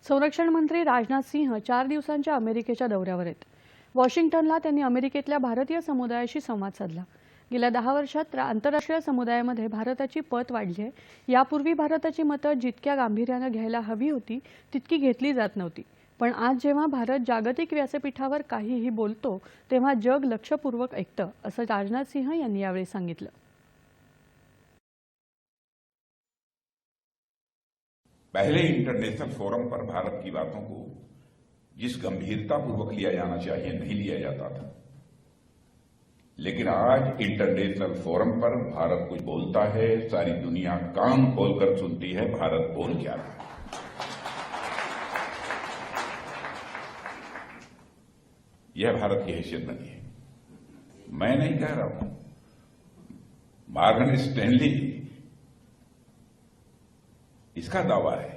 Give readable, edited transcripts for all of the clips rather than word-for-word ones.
संरक्षण मंत्री राजनाथ सिंह 4 दिवसांच्या अमेरिकेच्या दौऱ्यावर आहेत। वॉशिंग्टनला त्यांनी अमेरिकेतल्या भारतीय समुदायाशी संवाद साधला। गेल्या 10 वर्षात आंतरराष्ट्रीय समुदायामध्ये भारताची पत वाढली आहे। यापूर्वी भारताची मतं जितक्या गांभीर्याने घ्यायला हवी होती तितकी घेतली जात नव्हती। पण आज जेव्हा भारत जागतिक व्यासपीठावर काहीही बोलतो तेव्हा जग लक्षपूर्वक ऐकतं, असं राजनाथ सिंह यांनी यावेळी सांगितलं। पहले इंटरनेशनल फोरम पर भारत की बातों को जिस गंभीरता पूर्वक लिया जाना चाहिए नहीं लिया जाता था, लेकिन आज इंटरनेशनल फोरम पर भारत कुछ बोलता है, सारी दुनिया कान खोलकर सुनती है भारत बोल क्या रहा है। यह भारत की हैसियत बनी है। मैं नहीं कह रहा हूं, मॉर्गन स्टैनली इसका दावा है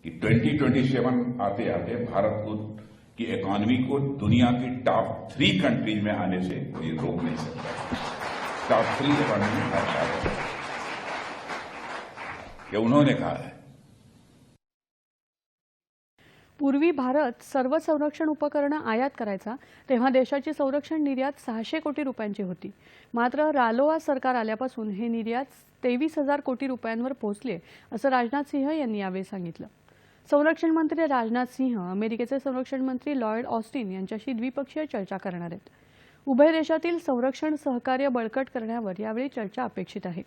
कि 2027 आते आते भारत को की इकोनॉमी को दुनिया की टॉप 3 कंट्रीज में आने से कोई रोक नहीं सकता। टॉप 3 इकोनॉमी में भारत आ गया, ये उन्होंने कहा है। पूर्वी भारत सर्व संरक्षण उपकरणं आयात करायचा, तेव्हा देशाची संरक्षण निर्यात 600 कोटी रुपयांची होती। मात्र रालोआ सरकार आल्यापासून हे निर्यात 23,000 कोटी रुपयांवर पोहोचले, असं राजनाथ सिंह यांनी यावेळी सांगितलं। संरक्षण मंत्री राजनाथ सिंह अमेरिकेचे संरक्षण मंत्री लॉयड ऑस्टिन यांच्याशी द्विपक्षीय चर्चा करणार आहेत। उभय देशातील संरक्षण सहकार्य बळकट करण्यावर यावेळी चर्चा अपेक्षित आहे।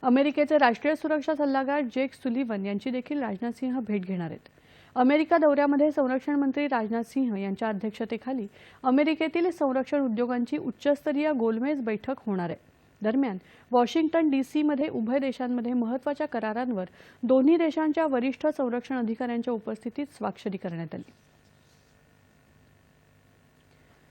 अमेरिकेचे राष्ट्रीय सुरक्षा सल्लागार जेक सुलिव्हन यांची देखील राजनाथ सिंह भेट घेणार आहेत। अमेरिका दौऱ्यामध्ये संरक्षण मंत्री राजनाथ सिंह यांच्या अध्यक्षतेखाली अमेरिकेतील संरक्षण उद्योगांची उच्चस्तरीय गोलमेज बैठक होणार आहे। दरम्यान वॉशिंग्टन DC मध्ये उभय देशांमध्ये महत्त्वाच्या करारांवर दोन्ही देशांच्या वरिष्ठ संरक्षण अधिकाऱ्यांच्या उपस्थितीत स्वाक्षरी करण्यात आली।